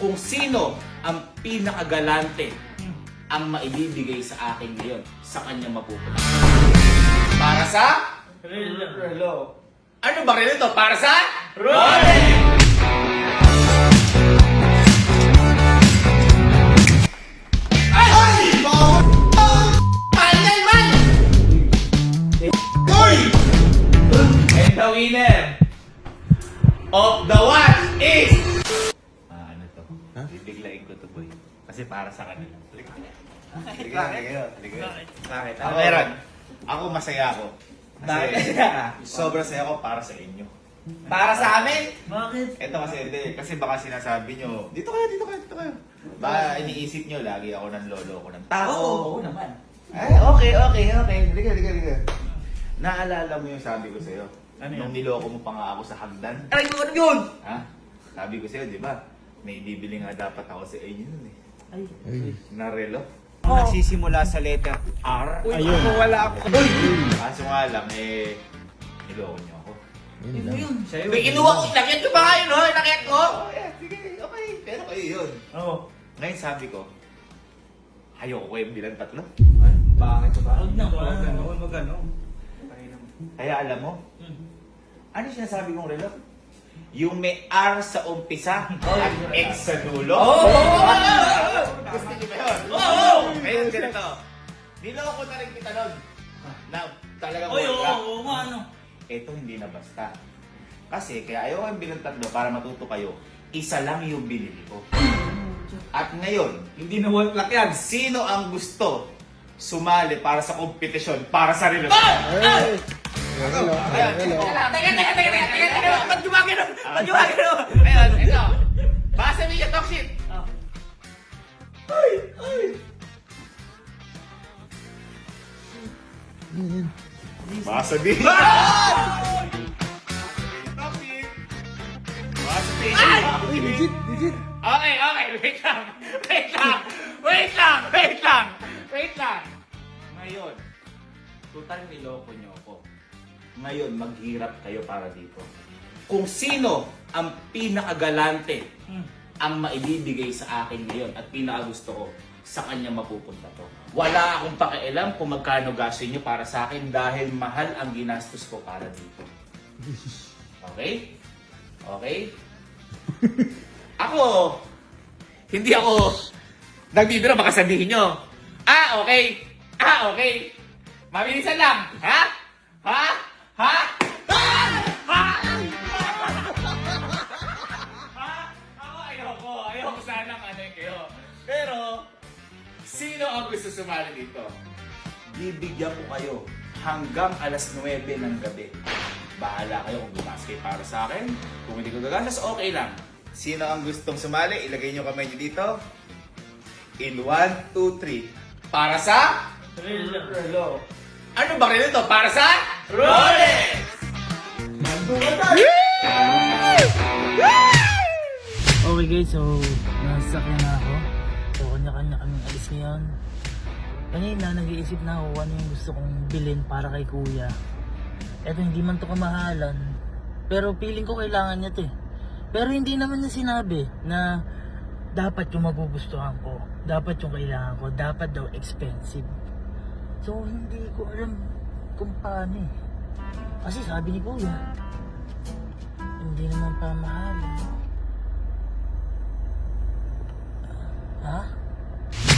kung sino ang pinakagalante ang maibibigay sa akin ngayon sa kanyang mapupunta. Para sa? Relo. Ano ba rin ito? Para sa? Rolex! And the winner of the watch is... ano to? Bibiglain ko to, boy. Kasi para sa kanila. Bakit? Ano meron? Ako masaya ako. Kasi sobrang saya ko para sa inyo. Para sa amin? Bakit? Ito kasi, hindi. Kasi baka sinasabi nyo, dito kayo. Baka iniisip nyo, lagi ako ng lolo ko ng tao. Oo naman. Ay, okay. Liga. Naalala mo yung sabi ko sa'yo? Ano Nung yun? niloko mo pa nga ako sa hagdan? Aray mo, ano yun? Ha? Sabi ko sa'yo, di ba? May bibili nga dapat ako sa inyo nun eh. Ay. Na relo. Nagsisimula sa letter R. Ayun. Ako, wala ako. Kaso nga lang, niloko nyo ako. Ano yun? Sa'yo. May kinuha ko, inakit ko ba kayo, no? Inakit ko? Sige, okay. Pero kayo yun. Oo. Ngayon sabi ko, ayoko ko yung bilang tatlo. Ay, bakit ba? Huwag na, wag ganon. Kaya alam mo, ano sinasabi kong relo? Yung may R sa umpisa at X sa dulo. Gusto niyo ba yun? Ngayon ganito. Niloko na rin kita nun. Na talagang wala. Nga, ano? Ito hindi na basta. Kasi kaya ayaw ko yung bilang tatlo para matuto kayo. Isa lang yung binili ko. At ngayon, Hindi na walak yan. sino ang gusto sumali para sa kompetisyon para sa relo? Ay! Ayan, Teka. Ba't gumagin nun? Ayan, ito. Basa mo yung talk shit. Basa din. Basa din. Legit! Okay. Wait lang. Ngayon, total niloko nyo ako. Ngayon, maghirap kayo para dito. Kung sino ang pinakagalante ang maibibigay sa akin ngayon at pinakagusto ko, sa kanya mapupunta to. Wala akong pakialam kung magkano gastos nyo para sa akin dahil mahal ang ginastos ko para dito. Okay? Ako, hindi ako nagbibiro, baka sabihin nyo. Okay. Mabilisan lang. Ha? Ako ayoko sanang kayo. Pero, sino ang gusto sumali dito? Bibigyan ko kayo hanggang alas 9 ng gabi. Bahala kayo kung gumastos kayo para sa akin. Kung hindi ko gagastos, okay lang. Sino ang gustong sumali? Ilagay nyo kamay nyo dito. In 1, 2, 3. Para sa? Relo. Ano ba rin ito? Para sa? Rolex! Okay guys, so nasasakyan na ako. So kanya-kanya kaming alis ngayon. Kanina nag-iisip na ako ano yung gusto kong bilhin para kay kuya. Eto hindi man to kamahalan, pero feeling ko kailangan niya to eh. Pero hindi naman niya sinabi na dapat yung magugustuhan ko, dapat yung kailangan ko, dapat daw expensive. So hindi ko alam kung paano eh. Kasi sabi ni kuya, hindi naman pamahalan. Ha?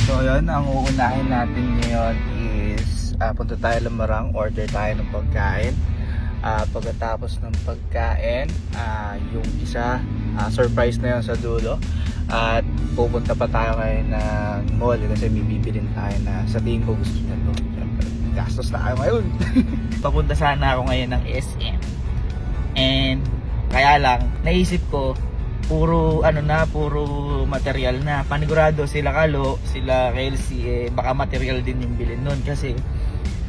So yun, ang uunahin natin ngayon is punta tayo Lamarang, order tayo ng pagkain. Pagkatapos ng pagkain, yung isa, surprise na yun sa dulo. At pupunta pa tayo ngayon ng mall kasi may bibilin tayo na sa tingin ko gusto niya to. Siyempre, gastos na tayo ngayon. Papunta sana ako ngayon ng SM. And kaya lang, naisip ko, puro material na. Panigurado sila Kalo, sila Kelsey, baka material din yung bilhin nun kasi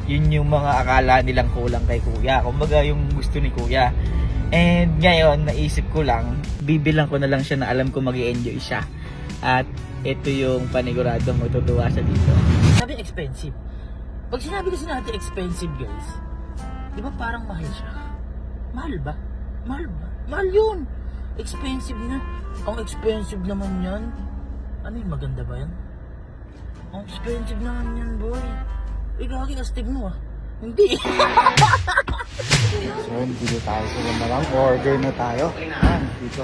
yun yung mga akala nilang kulang kay kuya. Kumbaga yung gusto ni kuya. And ngayon, naisip ko lang, bibilang ko na lang siya na alam ko mag-i-enjoy siya. At ito yung paniguradong matutuwa siya dito. Sabi expensive. Pag sinabi kasi natin expensive guys, di ba parang mahal siya? Mahal ba? Mahal yun. Expensive na. Ang expensive naman yan. Ano yun, maganda ba yan? Ang expensive naman yan, boy. Gagi, astig mo ah. Hindi. So yun, dito tayo sa Lamarang. Order na tayo. Dito.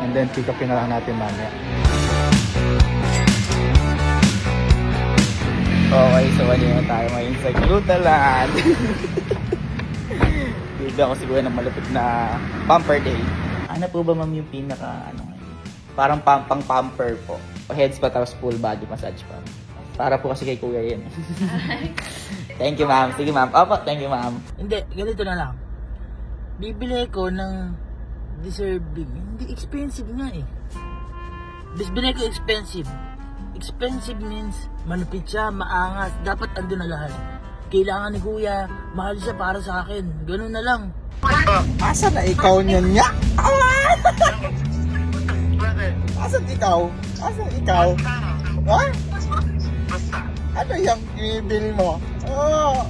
And then pick upin na lang natin mamaya. Okay, so ano na tayo ngayon sa Glutaland. Dito ako siguro ng malapit na pamper day. Ano po ba ma'am yung pinaka ano ngayon? Parang pang pamper po. O heads pa tapos full body massage pa. Para po kasi kay kuya yun. Thank you ma'am. Sige ma'am. Opo, thank you ma'am. Hindi, ganito na lang. Bibili ko ng deserving. Hindi, expensive nga eh. Bibili ko expensive. Expensive means malupit siya, maangas. Dapat andun na lahat. Kailangan ni kuya, mahal siya para sa akin. Ganun na lang. Asa na ikaw niyan niya? Asan ikaw? Asan ikaw? Ha? Ano yung bibili mo? Oh.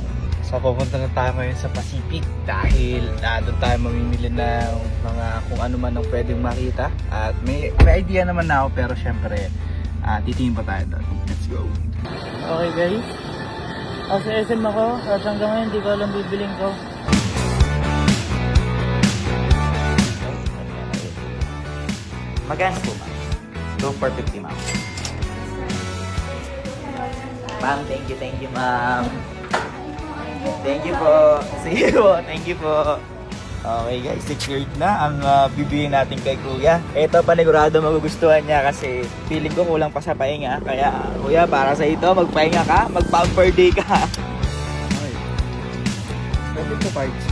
So pupunta na tayo ngayon sa Pacific dahil doon tayo mamimili ng mga kung ano man ang pwedeng makita. At may idea naman na ako pero syempre titingin pa tayo doon. Let's go. Okay guys. Sa SM ako, at hanggang ngayon hindi ko alam bibiling ko. Magkano po ma'am? 2,450 ma'am. Ma'am, thank you ma'am. Thank you po. Sige po, thank you po. Okay guys, secured na ang bibigyan natin kay kuya. Ito panigurado magugustuhan niya kasi feeling ko kulang pa sa pahinga. Kaya kuya, para sa ito, magpahinga ka, mag-pamper day ka. Okay. Pwede po parts.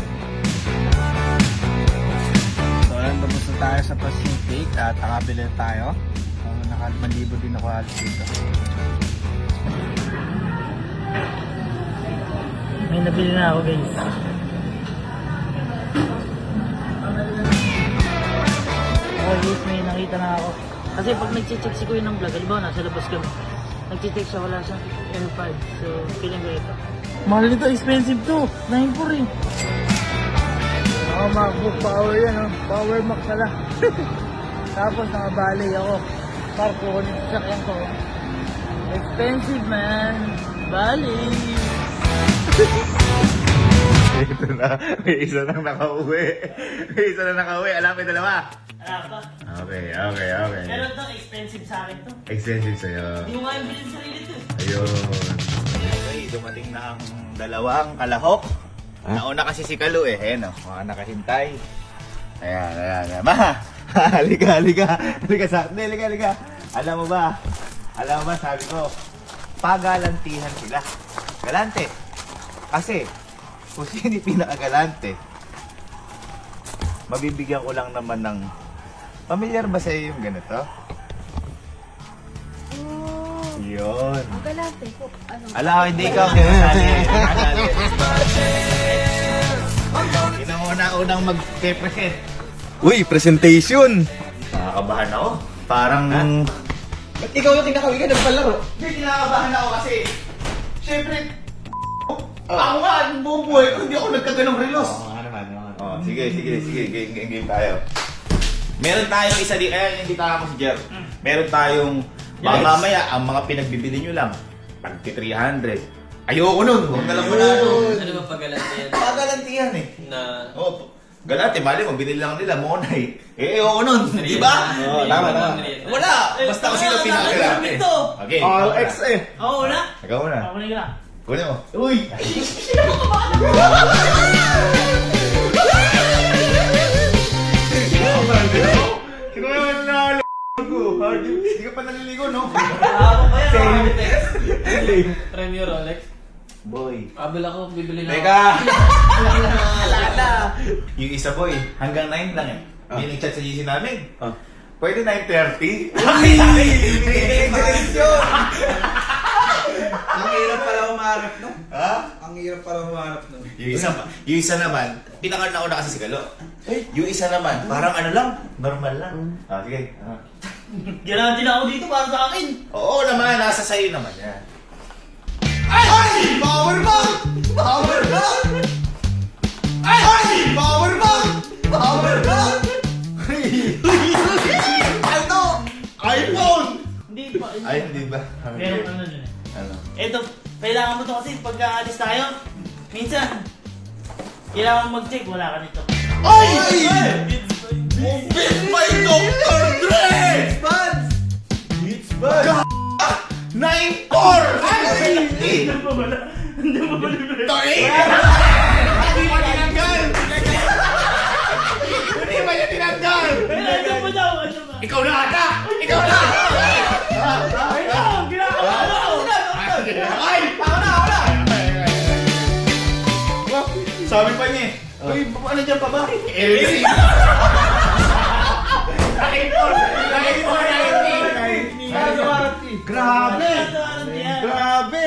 So ayan, tapos na tayo sa Pacific at nakabili tayo. Naka-1,000 din ako halos dito. May nabili na ako guys. Oh guys, may nakita na ako. Kasi pag nag-check si kuya ng vlog, halimbawa nasa labas kami. Nag-check siya, wala siyang AirPods. So, feeling ko ito. Mahal nito, expensive to. 9.4 eh. MacBook power yan, oh. Power Max pala. Tapos nakabali ako. Park ko ko nito sa sakyan ko. Expensive man. Bali. Ito na, may isa nang nakauwi. May isa nang nakauwi. Alam mo yung dalawa? Alam pa. Okay. Pero ito, expensive sa akin to. Extensive sa'yo. Hindi mo nga yung bilhin sa sarili to. Ayun. Okay, dumating na ang dalawang kalahok. Nauna kasi si Kalu eh. Ayan o, mga nakahintay. Ayan. Ma! Halika sa akin. Halika. Alam mo ba, sabi ko, pagalantihan sila. Galante. Kasi, kung sino yung pinakagalante, mabibigyan ko lang naman ng, familiar ba sa'yo yung ganito? Yun. Ang galante ko. Ano? Alam ko, hindi ikaw. Unang mag-present. Uy, presentation! Nakakabahan ako. Parang... Ba't ikaw yung kinakawi ka? Nagpalaro. Hindi, kinakabahan ako kasi... Siyempre... Ako nga, ang buong buhay ko, hindi ako nagkaganong relos. Sige. Game tayo. Meron tayong isa di... Kaya hindi tayo si Jer. Meron tayong... Baka mamaya, ang mga pinagbibili nyo lang, pag 300. Ayoko nun. Huwag na lang muna. Ano ba pagalantiyan? Pagalantihan eh. Na Oh, galante, mali mo, binili lang nila monay. ayoko nun. Di ba? Oo, Tama. merienda. Wala. Basta ko sila pinakagalante. Okay. RX eh. Oo, wala. Ikaw na. Ako na yun lang. Kunin mo. Uy! Kinuha na ko. Hindi ka pa naliligo, no? Same. Premium Rolex. Boy. Abel ako, bibili lang. Teka! Alala! Yung isa boy, hanggang 9 lang eh. Hindi nag-chat sa GC namin. Pwede 9:30? Ay! Yun! Ang hirap pala umarap no? Ha? Ang hirap pala umarap no? Yung isa naman, pinaka-nauna kasi si Galo. Yung isa naman, parang ano lang, normal lang. Sige. Ganahan din ako dito para sa akin. Oo naman, nasa sayo naman yan. Ay! Power bank! Power bank! Ay! Power bank! Power bank! Hindi pa. Ay, hindi ba? Meron ano dun eh. Ano? Ito, kailangan mo to kasi pagka alis tayo, minsan, kailangan mo mag-check, wala ka nito. Ay! Bit by Dr. Dre! It's bad! 9-4! Hindi mo ba libre? Sorry! Hindi ba tinanggal? Hindi ba niya tinanggal? Ano ba daw? Ano ba? Ikaw na ata! Ikaw na! Ay, no! Ginagawa mo! Ay! Ako na! Sabi pa niya eh. Uy, ano dyan pa ba? LC! Grabe! Grabe!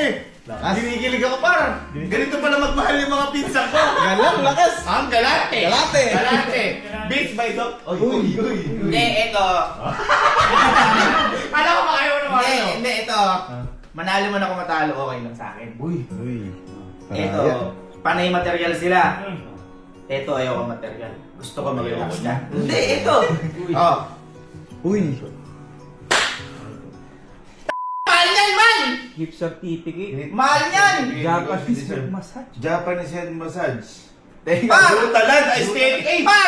Ginigilig ako par! Ganito pala magmahal yung mga pinsan ko! Galang, lakas! Ang galate! Galate! Galate! Beats by Doc... Uy! Hindi, ito. Alam ko ba kayo naman ano? Hindi, ito. Manalo man ako matalo, okay lang sa akin. Uy! Ito, panay material sila. Ito, ayoko material. Gusto ko mag-relax na. Hindi, ito. Oh. Uy! Mahal yan, man! Gift certificate. Mahal yan! Japanese head massage. Japanese head massage. Pa! Brutalan! Aesthetic! Eh! Pa!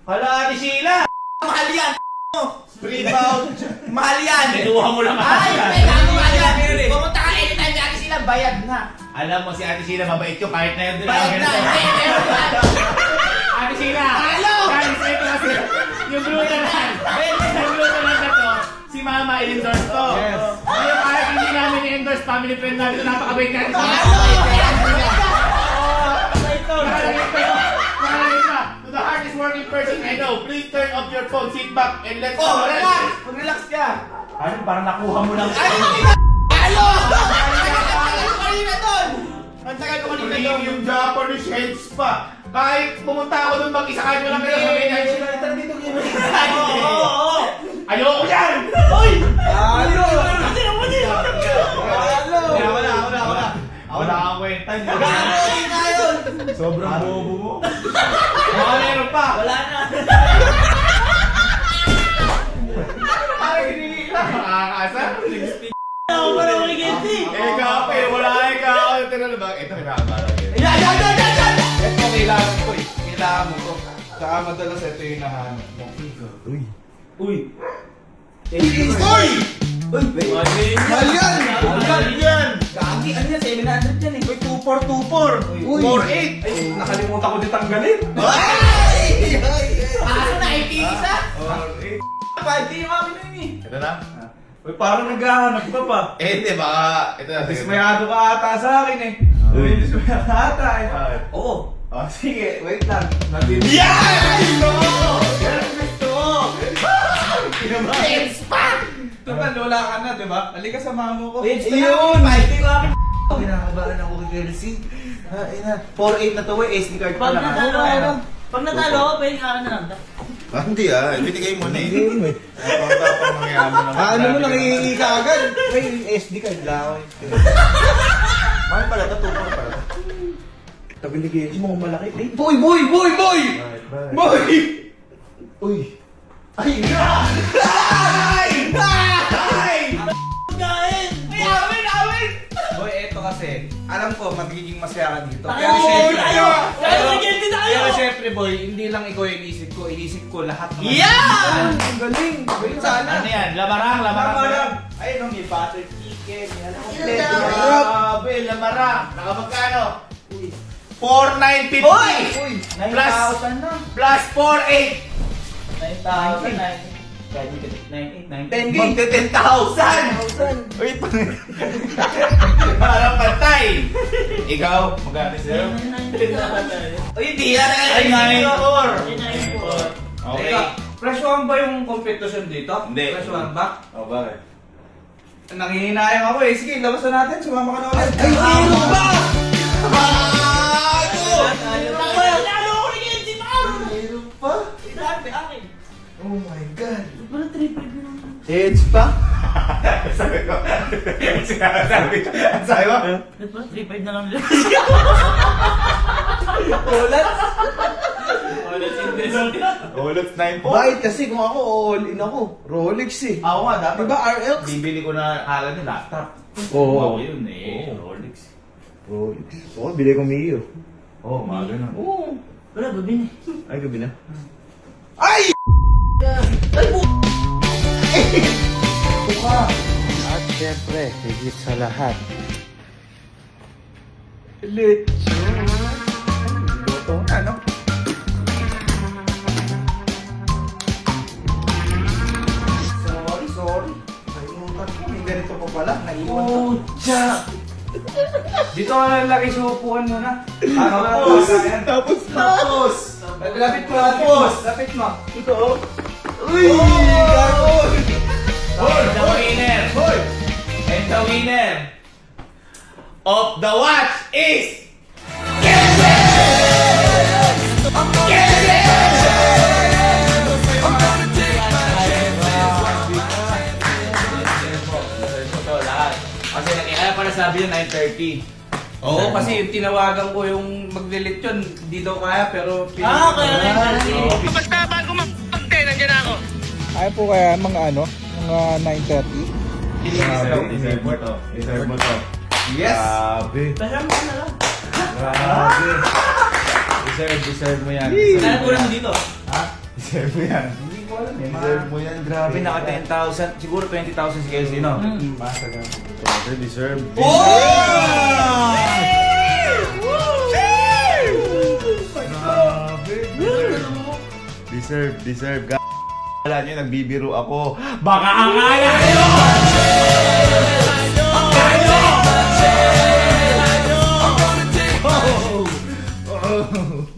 Hala, Ate Sheila! Mahal yan! Rebound! Mahal yan! Kinuha mo lang Ay, ako. may gago mahal yan! Pumunta ka anytime dati sila, bayad na. Alam mo si Ate Sheila, mabait yun kahit na yun. Bayad na! Hindi, meron yan! Ate Sheila! Halo! Guys, ito kasi yung brutalan. Yung brutalan na to, si Mama in-endorse to. Yes. Ngayon kahit hindi namin i-endorse, family friend namin ito, napakabait natin. To the hardest working person I know, please turn off your phone, sit back, and let's Oh, relax! Mag-relax ka! Ano, parang nakuha mo lang. Ay, halo! Ang tagal ko kanina doon! Ang tagal ko kanina doon! Yung Japanese head spa. Kahit pumunta ako doon mag-isa kahit walang pera sa Pilipinas, sila tara dito Oo! ayoko yan! Uy! Halo! Hindi na, hindi na! Halo! Ako na ang kwenta niya. Gano'n na yun! Sobrang bobo mo. Meron pa. Wala na! Parang hinihila. Makakaasa. Ako pa na makikiti! Ikaw pa eh. Wala ikaw. Tinalo ba? Ito kinakabalan yun. Yan! Ito kailangan ko eh. Kailangan mo to. Saka madalas ito yung nahanap mo. Uy! Uy! Uy! Mahal yan! Mahal yan! Gagi, ano yan? 700 yan eh! Uy, 2424! Uy! 48! Ay, nakalimutan ko din tanggalin. Kaso na, 80 isa? 5D yung akin na yun eh. Ito na? Uy, parang naghahanap ka pa. Hindi, baka... Ito na. Dismayado ka ata sa akin eh. Uy, dismayado ata eh. Oo! Oh, sige, wait lang. Natin. Yan! Oo! Yan ang gusto ko! Thanks pa! Total, wala ka na, di ba? Halika sa mamo ko. Wait, Ayun! 5D yung akin! Kinakabahan ako kay Kelsey. Ina, 4-8 na to eh. SD card pa Pag lang. natalo ako, pag natalo ako, pwede ka na lang. Hindi binigay mo na eh. Hindi tapang mangyaman naman. Ano mo lang iingi ka agad? May SD card lang. Mahal pala ito, tupor pala. Tabiligay mo kung malaki. Boy! Boy! Uy! Ay! Pagkain! Boy, eto kasi, alam ko magiging masaya ka dito. Tayo! Tayo! Tayo! Makikiti tayo! Pero syempre boy, hindi lang ikaw yung inisip ko lahat ng Yeah! Ang galing! Boy, sana! Ano yan? Lamarang? Lamarang! Ayun, may butter chicken, yan ang kompleto. Grabe, lamarang. Nakamagkano? 4,950! Hoy! Uy! Plus 9,000 na! Plus 4,800! 10K! Magte 10,000! Uy, parang pantay! Ikaw, magkano sa'yo? Uy, hindi yan! Ay, 9,400! Okay. Teka, presyohan ba yung competition dito? Hindi. Presyohan ba? O, bakit? Nangihinayang ako eh. Sige, labas na natin. Sumama ka na ulit. Ay, zero ba? Natalo ako ni Kenzie, Mar! Zero pa? Sabi, akin. Oh my God. Parang 3-5 na lang. Heads pa? Sabi ko, sabi mo? Ba't ba? 3-5 na lang nila. Ulat? Rolex 9 po. Bakit kasi kung ako, all in ako. Rolex eh. Ako nga, dapat. Diba RX? Bibili ko na kala niya laptop. Oo. Yun eh. Rolex. Rolex. Oo, bili ko Mio. Oo, mga ganun. Oo. Wala, gabi na. Ay, gabi na. Ay! At syempre, higit sa lahat. Lechon. Luto na, no? Sorry. Nalimutan ko. May ganito pa pala. Naiwan ko. Dito ka lang lagi sa upuan mo na. Tapos. Lapit mo, lapit mo. Ito, oh. Uy! Gago! And the winner! And the winner of the watch is... Kasi kaya pala sabi yun 9:30. Oo, kasi yung tinawagan ko yung mag-delete yun, hindi daw kaya, pero... Ah, kaya na yun. Ay po kaya mga ano? Mga 9:30? Deserve mo to. Deserve mo to. Yes! Grabe. Kasama ka na lang. Grabe. Deserve mo yan. Kaya ko lang dito. Ha? Deserve mo yan. Hindi ko alam eh. Deserve mo yan. Grabe, naka 10,000, siguro 20,000 si Kelsey, no? Grabe, deserve. Grabe. Deserve. Kala nyo, nagbibiro ako. Baka akala nyo!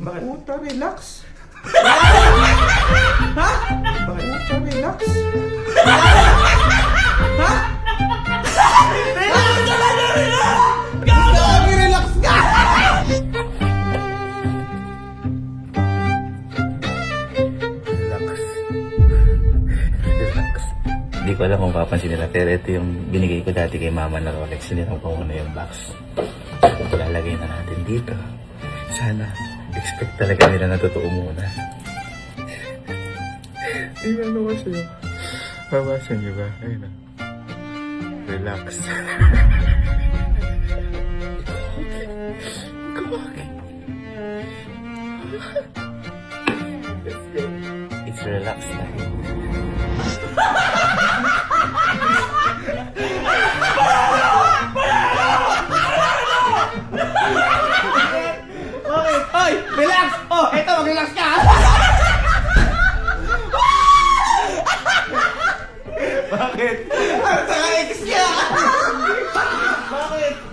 Puta, relax. Ha? Puta, relax. Relax ka! Hindi ko alam kung papansin nila, pero ito yung binigay ko dati kay mama na Rolex. Sinirang ko muna yung box. Ito lalagay na natin dito. Sana, expect talaga nila na totoo muna. Tingnan mo kasi yun. Babasan niyo ba? Ayun na. Relax. Kumaki. It's relax time. Hoy! Relax! Oh, eto, mag-relax ka! Bakit?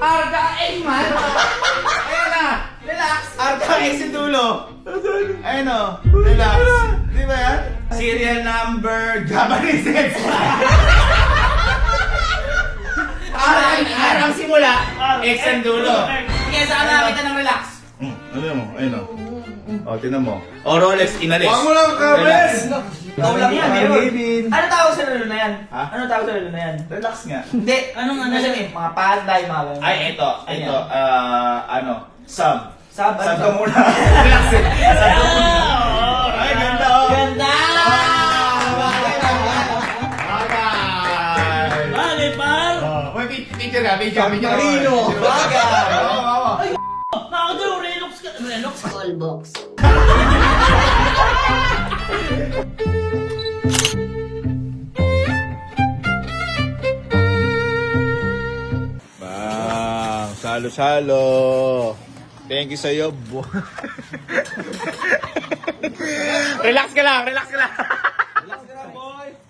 Arga X man! Ayan na! Relax! Arta X yung dulo. Ayun o. Relax. Di ba yan? Serial number Japanese X. Arang simula, X ang dulo. Sige, saan nakakita ng relax? Ano mo? Ayun o. O, tinan mo. O Rolex, inalis. Huwag mo lang kabes! Ikaw lang yan, David. Ano tawag sa lalo na yan? Ha? Ano tawag sa lalo na yan? Relax nga. Hindi. Anong ano? Nasa mga panday, mga ganun. Ay, ito. Ano? Sub. Sab, Saan ano? ka muna? Relax eh. Saan ka muna? Ay, ganda o. Ganda! Bale, par! May picture ka, picture. Marino. Bagay. Oo. Nakakadalo, Relox ka. Relox? Call box. Bang, salo-salo. Thank you sa'yo, bo. Relax ka lang.